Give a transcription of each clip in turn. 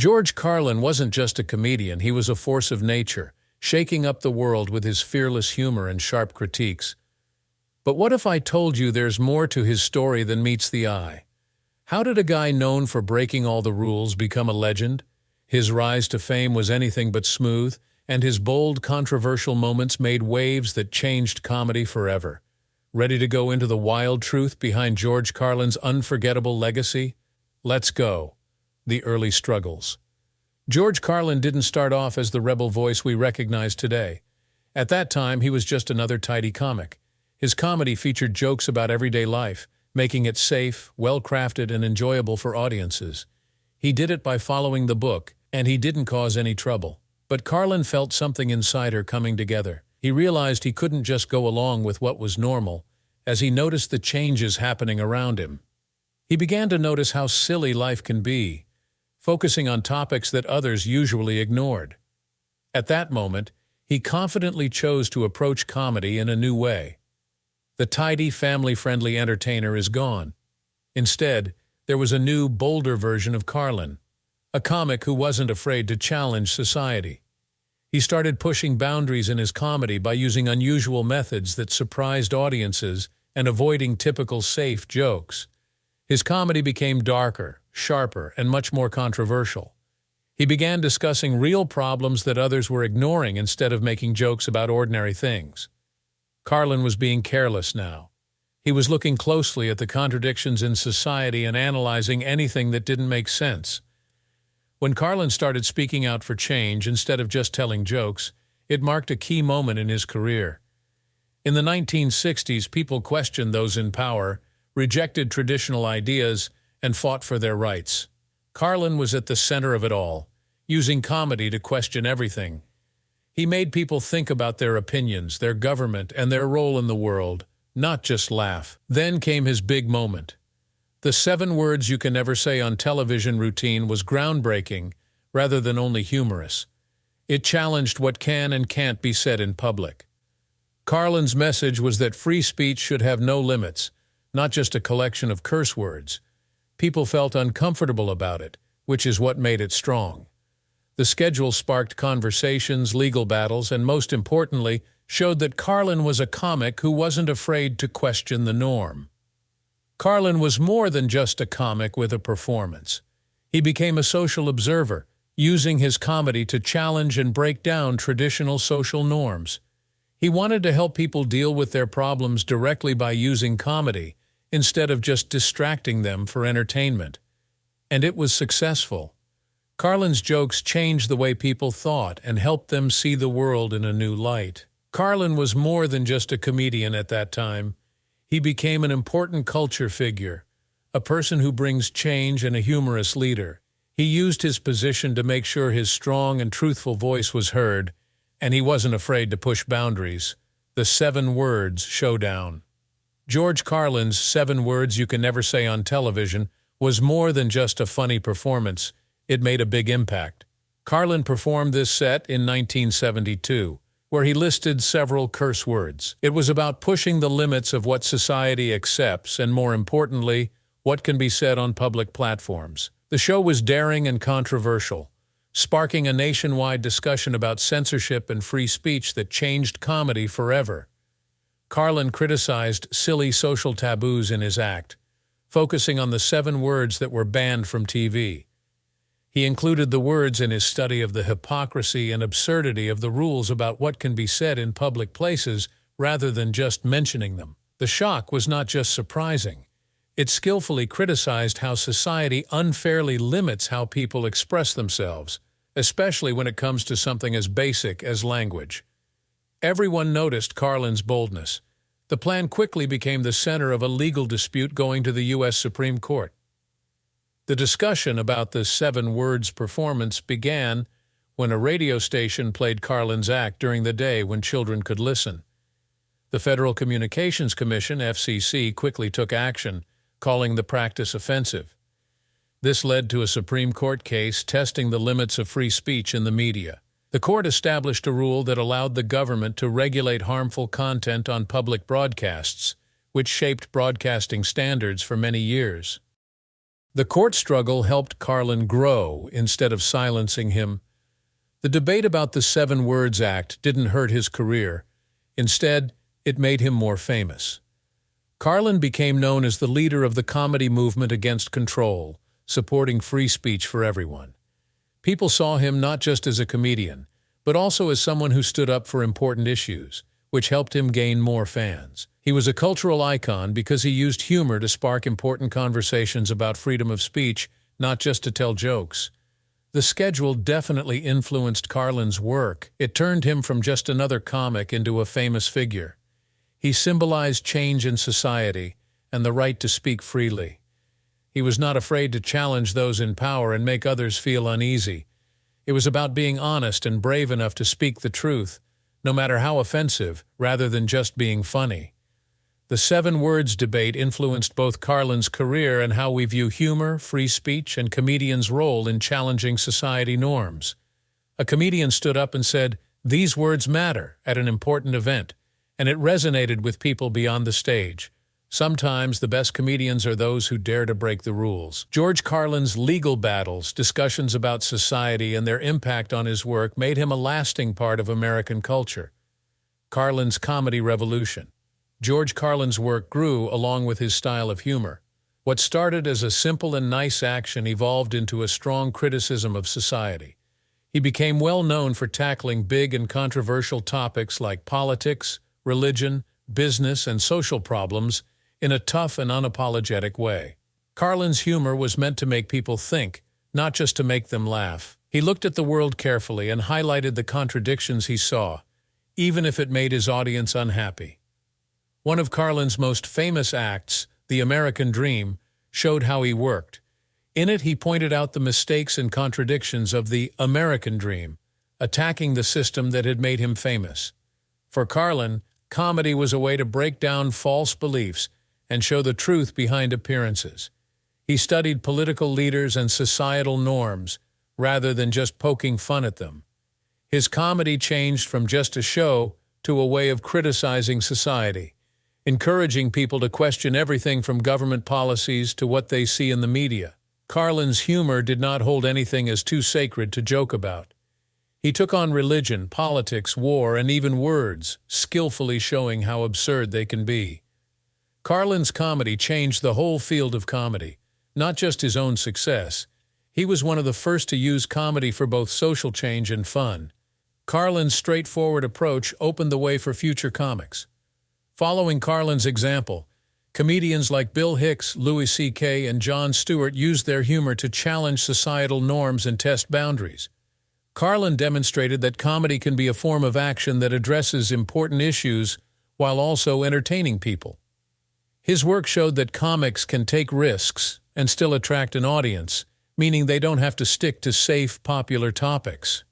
George Carlin wasn't just a comedian, he was a force of nature, shaking up the world with his fearless humor and sharp critiques. But what if I told you there's more to his story than meets the eye? How did a guy known for breaking all the rules become a legend? His rise to fame was anything but smooth, and his bold, controversial moments made waves that changed comedy forever. Ready to go into the wild truth behind George Carlin's unforgettable legacy? Let's go. The early struggles. George Carlin didn't start off as the rebel voice we recognize today. At that time, he was just another tidy comic. His comedy featured jokes about everyday life, making it safe, well-crafted, and enjoyable for audiences. He did it by following the book, and he didn't cause any trouble. But Carlin felt something inside her coming together. He realized he couldn't just go along with what was normal, as he noticed the changes happening around him. He began to notice how silly life can be, focusing on topics that others usually ignored. At that moment, he confidently chose to approach comedy in a new way. The tidy, family-friendly entertainer is gone. Instead, there was a new, bolder version of Carlin, a comic who wasn't afraid to challenge society. He started pushing boundaries in his comedy by using unusual methods that surprised audiences and avoiding typical safe jokes. His comedy became darker, sharper, and much more controversial. He began discussing real problems that others were ignoring instead of making jokes about ordinary things. Carlin was being careless now. He was looking closely at the contradictions in society and analyzing anything that didn't make sense. When Carlin started speaking out for change instead of just telling jokes, it marked a key moment in his career. In the 1960s, people questioned those in power, rejected traditional ideas, and fought for their rights. Carlin was at the center of it all, using comedy to question everything. He made people think about their opinions, their government, and their role in the world, not just laugh. Then came his big moment. The 7 words you can never say on television routine was groundbreaking rather than only humorous. It challenged what can and can't be said in public. Carlin's message was that free speech should have no limits, not just a collection of curse words. People felt uncomfortable about it, which is what made it strong. The schedule sparked conversations, legal battles, and most importantly, showed that Carlin was a comic who wasn't afraid to question the norm. Carlin was more than just a comic with a performance. He became a social observer, using his comedy to challenge and break down traditional social norms. He wanted to help people deal with their problems directly by using comedy, instead of just distracting them for entertainment. And it was successful. Carlin's jokes changed the way people thought and helped them see the world in a new light. Carlin was more than just a comedian at that time. He became an important culture figure, a person who brings change and a humorous leader. He used his position to make sure his strong and truthful voice was heard, and he wasn't afraid to push boundaries. The 7 words showdown. George Carlin's 7 words you can never say on television was more than just a funny performance. It made a big impact. Carlin performed this set in 1972, where he listed several curse words. It was about pushing the limits of what society accepts and, more importantly, what can be said on public platforms. The show was daring and controversial, sparking a nationwide discussion about censorship and free speech that changed comedy forever. Carlin criticized silly social taboos in his act, focusing on the 7 words that were banned from TV. He included the words in his study of the hypocrisy and absurdity of the rules about what can be said in public places rather than just mentioning them. The shock was not just surprising. It skillfully criticized how society unfairly limits how people express themselves, especially when it comes to something as basic as language. Everyone noticed Carlin's boldness. The plan quickly became the center of a legal dispute going to the U.S. Supreme Court. The discussion about the 7 words performance began when a radio station played Carlin's act during the day when children could listen. The Federal Communications Commission, FCC, quickly took action, calling the practice offensive. This led to a Supreme Court case testing the limits of free speech in the media. The court established a rule that allowed the government to regulate harmful content on public broadcasts, which shaped broadcasting standards for many years. The court struggle helped Carlin grow instead of silencing him. The debate about the 7 Words Act didn't hurt his career. Instead, it made him more famous. Carlin became known as the leader of the comedy movement against control, supporting free speech for everyone. People saw him not just as a comedian, but also as someone who stood up for important issues, which helped him gain more fans. He was a cultural icon because he used humor to spark important conversations about freedom of speech, not just to tell jokes. The schedule definitely influenced Carlin's work. It turned him from just another comic into a famous figure. He symbolized change in society and the right to speak freely. He was not afraid to challenge those in power and make others feel uneasy. It was about being honest and brave enough to speak the truth, no matter how offensive, rather than just being funny. The 7 Words debate influenced both Carlin's career and how we view humor, free speech, and comedians' role in challenging society norms. A comedian stood up and said, "These words matter," at an important event, and it resonated with people beyond the stage. Sometimes the best comedians are those who dare to break the rules. George Carlin's legal battles, discussions about society, and their impact on his work made him a lasting part of American culture. Carlin's comedy revolution. George Carlin's work grew along with his style of humor. What started as a simple and nice action evolved into a strong criticism of society. He became well known for tackling big and controversial topics like politics, religion, business, and social problems in a tough and unapologetic way. Carlin's humor was meant to make people think, not just to make them laugh. He looked at the world carefully and highlighted the contradictions he saw, even if it made his audience unhappy. One of Carlin's most famous acts, The American Dream, showed how he worked. In it, he pointed out the mistakes and contradictions of the American dream, attacking the system that had made him famous. For Carlin, comedy was a way to break down false beliefs and show the truth behind appearances. He studied political leaders and societal norms, rather than just poking fun at them. His comedy changed from just a show to a way of criticizing society, encouraging people to question everything from government policies to what they see in the media. Carlin's humor did not hold anything as too sacred to joke about. He took on religion, politics, war, and even words, skillfully showing how absurd they can be. Carlin's comedy changed the whole field of comedy, not just his own success. He was one of the first to use comedy for both social change and fun. Carlin's straightforward approach opened the way for future comics. Following Carlin's example, comedians like Bill Hicks, Louis C.K., and Jon Stewart used their humor to challenge societal norms and test boundaries. Carlin demonstrated that comedy can be a form of action that addresses important issues while also entertaining people. His work showed that comics can take risks and still attract an audience, meaning they don't have to stick to safe, popular topics.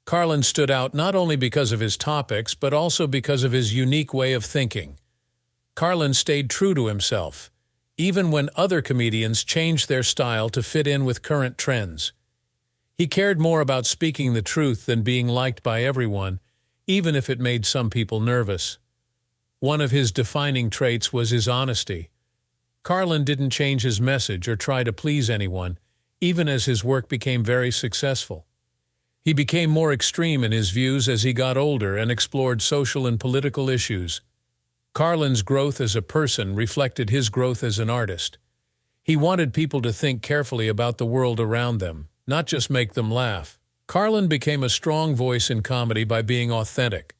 Carlin stood out not only because of his topics, but also because of his unique way of thinking. Carlin stayed true to himself, even when other comedians changed their style to fit in with current trends. He cared more about speaking the truth than being liked by everyone, even if it made some people nervous. One of his defining traits was his honesty. Carlin didn't change his message or try to please anyone, even as his work became very successful. He became more extreme in his views as he got older and explored social and political issues. Carlin's growth as a person reflected his growth as an artist. He wanted people to think carefully about the world around them, not just make them laugh. Carlin became a strong voice in comedy by being authentic.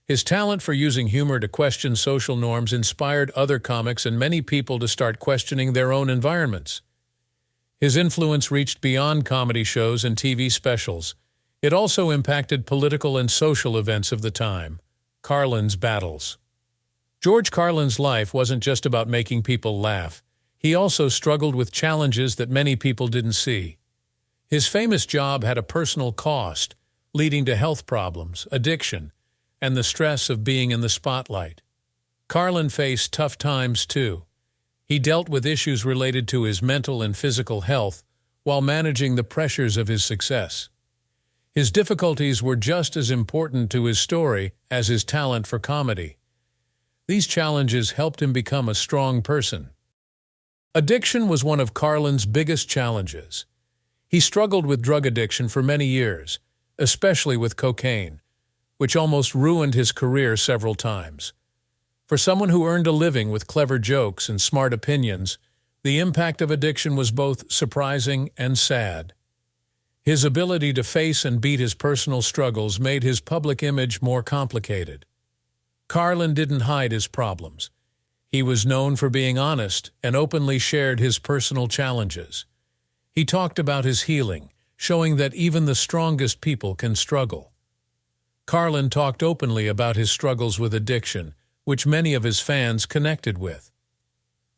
His talent for using humor to question social norms inspired other comics and many people to start questioning their own environments. His influence reached beyond comedy shows and TV specials. It also impacted political and social events of the time. Carlin's battles. George Carlin's life wasn't just about making people laugh. He also struggled with challenges that many people didn't see. His famous job had a personal cost, leading to health problems, addiction, and the stress of being in the spotlight. Carlin faced tough times too. He dealt with issues related to his mental and physical health while managing the pressures of his success. His difficulties were just as important to his story as his talent for comedy. These challenges helped him become a strong person. Addiction was one of Carlin's biggest challenges. He struggled with drug addiction for many years, especially with cocaine, which almost ruined his career several times. For someone who earned a living with clever jokes and smart opinions, the impact of addiction was both surprising and sad. His ability to face and beat his personal struggles made his public image more complicated. Carlin didn't hide his problems. He was known for being honest and openly shared his personal challenges. He talked about his healing, showing that even the strongest people can struggle. Carlin talked openly about his struggles with addiction, which many of his fans connected with.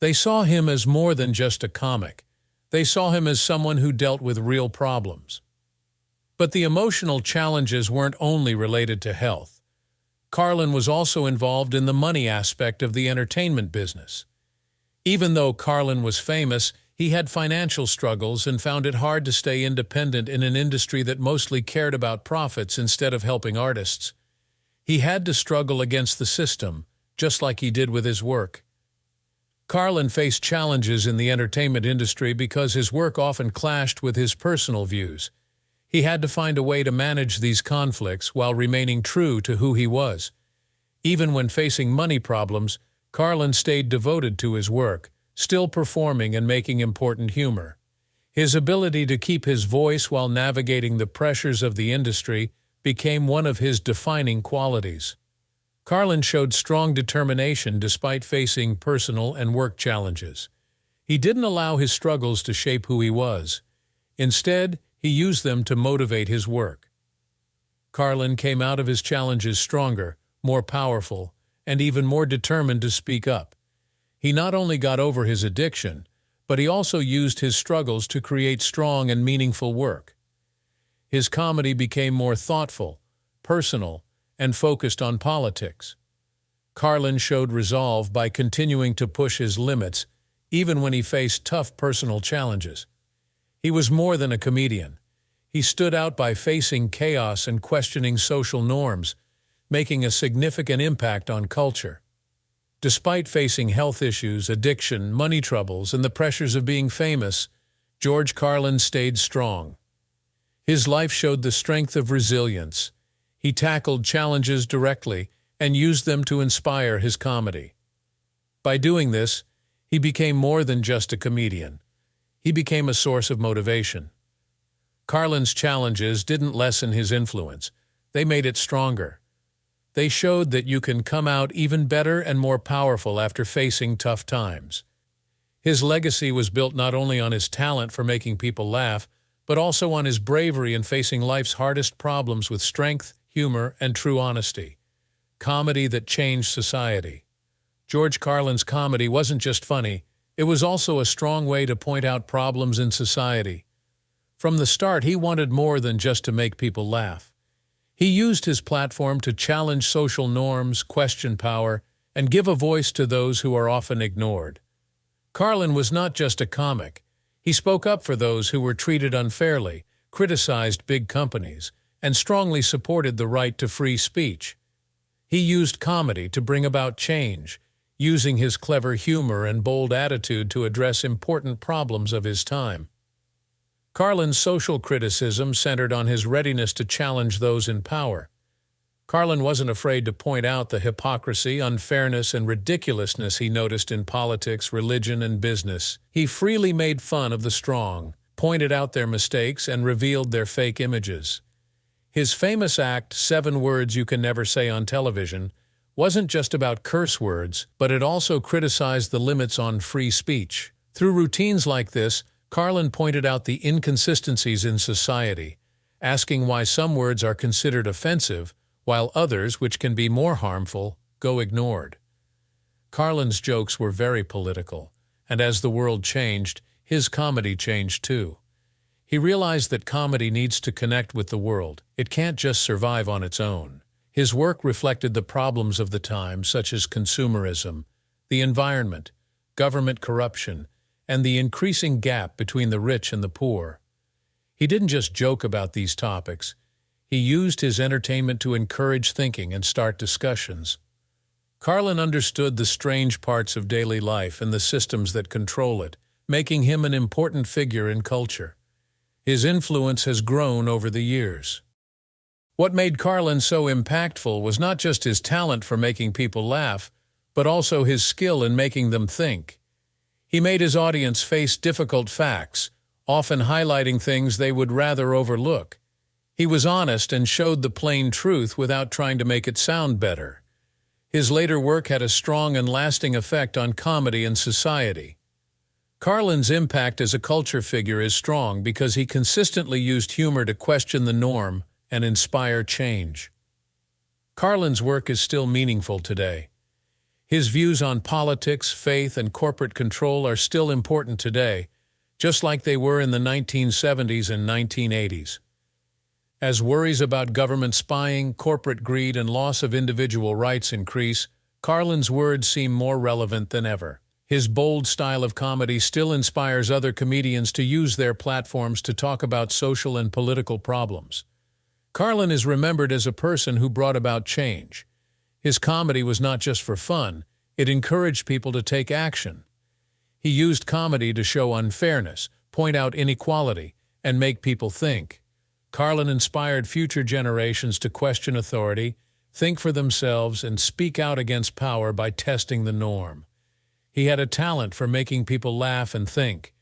They saw him as more than just a comic. They saw him as someone who dealt with real problems. But the emotional challenges weren't only related to health. Carlin was also involved in the money aspect of the entertainment business. Even though Carlin was famous, he had financial struggles and found it hard to stay independent in an industry that mostly cared about profits instead of helping artists. He had to struggle against the system, just like he did with his work. Carlin faced challenges in the entertainment industry because his work often clashed with his personal views. He had to find a way to manage these conflicts while remaining true to who he was. Even when facing money problems, Carlin stayed devoted to his work, still performing and making important humor. His ability to keep his voice while navigating the pressures of the industry became one of his defining qualities. Carlin showed strong determination despite facing personal and work challenges. He didn't allow his struggles to shape who he was. Instead, he used them to motivate his work. Carlin came out of his challenges stronger, more powerful, and even more determined to speak up. He not only got over his addiction, but he also used his struggles to create strong and meaningful work. His comedy became more thoughtful, personal, and focused on politics. Carlin showed resolve by continuing to push his limits, even when he faced tough personal challenges. He was more than a comedian. He stood out by facing chaos and questioning social norms, making a significant impact on culture. Despite facing health issues, addiction, money troubles, and the pressures of being famous, George Carlin stayed strong. His life showed the strength of resilience. He tackled challenges directly and used them to inspire his comedy. By doing this, he became more than just a comedian. He became a source of motivation. Carlin's challenges didn't lessen his influence. They made it stronger. They showed that you can come out even better and more powerful after facing tough times. His legacy was built not only on his talent for making people laugh, but also on his bravery in facing life's hardest problems with strength, humor, and true honesty. Comedy that changed society. George Carlin's comedy wasn't just funny, it was also a strong way to point out problems in society. From the start, he wanted more than just to make people laugh. He used his platform to challenge social norms, question power, and give a voice to those who are often ignored. Carlin was not just a comic. He spoke up for those who were treated unfairly, criticized big companies, and strongly supported the right to free speech. He used comedy to bring about change, using his clever humor and bold attitude to address important problems of his time. Carlin's social criticism centered on his readiness to challenge those in power. Carlin wasn't afraid to point out the hypocrisy, unfairness, and ridiculousness he noticed in politics, religion, and business. He freely made fun of the strong, pointed out their mistakes, and revealed their fake images. His famous act, 7 Words You Can Never Say on Television, wasn't just about curse words, but it also criticized the limits on free speech. Through routines like this, Carlin pointed out the inconsistencies in society, asking why some words are considered offensive, while others, which can be more harmful, go ignored. Carlin's jokes were very political, and as the world changed, his comedy changed too. He realized that comedy needs to connect with the world. It can't just survive on its own. His work reflected the problems of the time, such as consumerism, the environment, government corruption, and the increasing gap between the rich and the poor. He didn't just joke about these topics. He used his entertainment to encourage thinking and start discussions. Carlin understood the strange parts of daily life and the systems that control it. making him an important figure in culture. His influence has grown over the years. What made Carlin so impactful was not just his talent for making people laugh, but also his skill in making them think. He made his audience face difficult facts, often highlighting things they would rather overlook. He was honest and showed the plain truth without trying to make it sound better. His later work had a strong and lasting effect on comedy and society. Carlin's impact as a culture figure is strong because he consistently used humor to question the norm and inspire change. Carlin's work is still meaningful today. His views on politics, faith, and corporate control are still important today, just like they were in the 1970s and 1980s. As worries about government spying, corporate greed, and loss of individual rights increase, Carlin's words seem more relevant than ever. His bold style of comedy still inspires other comedians to use their platforms to talk about social and political problems. Carlin is remembered as a person who brought about change. His comedy was not just for fun, it encouraged people to take action. He used comedy to show unfairness, point out inequality, and make people think. Carlin inspired future generations to question authority, think for themselves, and speak out against power by testing the norm. He had a talent for making people laugh and think,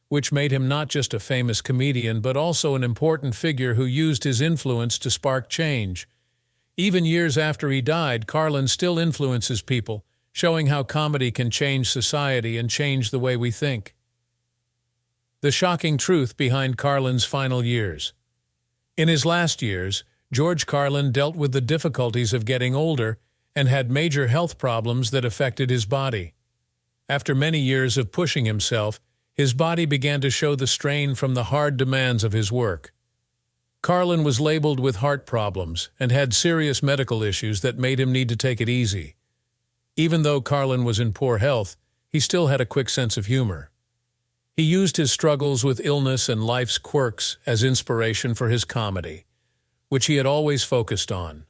which made him not just a famous comedian but also an important figure who used his influence to spark change. Even years after he died, Carlin still influences people, showing how comedy can change society and change the way we think. The shocking truth behind Carlin's final years. In his last years, George Carlin dealt with the difficulties of getting older and had major health problems that affected his body. After many years of pushing himself, his body began to show the strain from the hard demands of his work. Carlin was labeled with heart problems and had serious medical issues that made him need to take it easy. Even though Carlin was in poor health, he still had a quick sense of humor. He used his struggles with illness and life's quirks as inspiration for his comedy, which he had always focused on.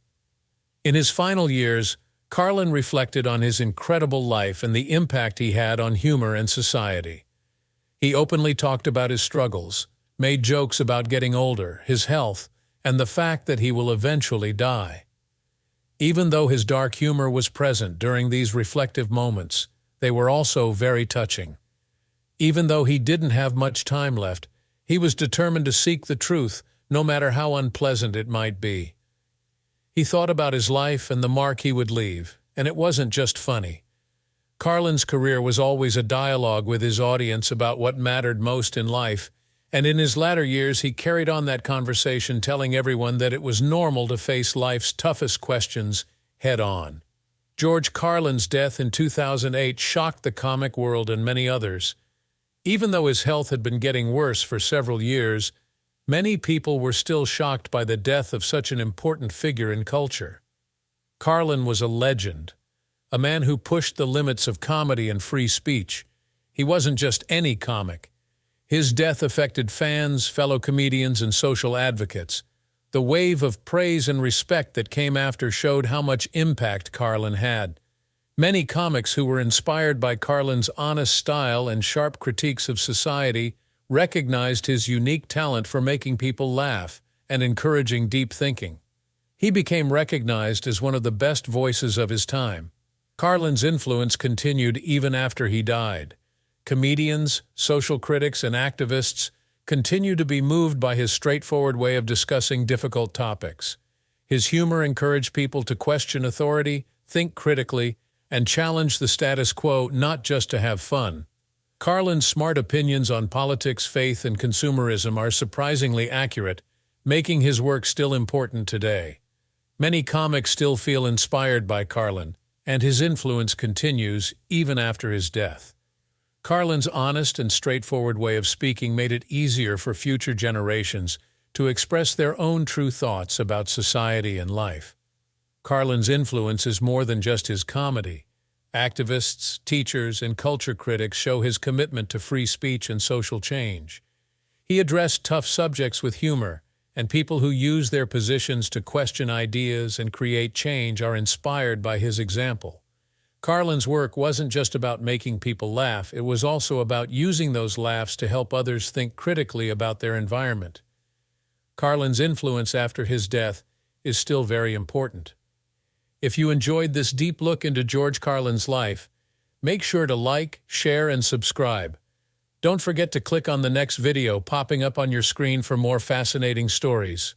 In his final years, Carlin reflected on his incredible life and the impact he had on humor and society. He openly talked about his struggles, made jokes about getting older, his health, and the fact that he will eventually die. Even though his dark humor was present during these reflective moments, they were also very touching. Even though he didn't have much time left, he was determined to seek the truth, no matter how unpleasant it might be. He thought about his life and the mark he would leave, and it wasn't just funny. Carlin's career was always a dialogue with his audience about what mattered most in life, and in his latter years he carried on that conversation, telling everyone that it was normal to face life's toughest questions head-on. George Carlin's death in 2008 shocked the comic world and many others. Even though his health had been getting worse for several years, many people were still shocked by the death of such an important figure in culture. Carlin was a legend, a man who pushed the limits of comedy and free speech. He wasn't just any comic. His death affected fans, fellow comedians, and social advocates. The wave of praise and respect that came after showed how much impact Carlin had. Many comics who were inspired by Carlin's honest style and sharp critiques of society recognized his unique talent for making people laugh and encouraging deep thinking. He became recognized as one of the best voices of his time. Carlin's influence continued even after he died. Comedians, social critics, and activists continue to be moved by his straightforward way of discussing difficult topics. His humor encouraged people to question authority, think critically, and challenge the status quo, not just to have fun. Carlin's smart opinions on politics, faith, and consumerism are surprisingly accurate, making his work still important today. Many comics still feel inspired by Carlin, and his influence continues even after his death. Carlin's honest and straightforward way of speaking made it easier for future generations to express their own true thoughts about society and life. Carlin's influence is more than just his comedy. Activists, teachers, and culture critics show his commitment to free speech and social change. He addressed tough subjects with humor, and people who use their positions to question ideas and create change are inspired by his example. Carlin's work wasn't just about making people laugh, it was also about using those laughs to help others think critically about their environment. Carlin's influence after his death is still very important. If you enjoyed this deep look into George Carlin's life, make sure to like, share, and subscribe. Don't forget to click on the next video popping up on your screen for more fascinating stories.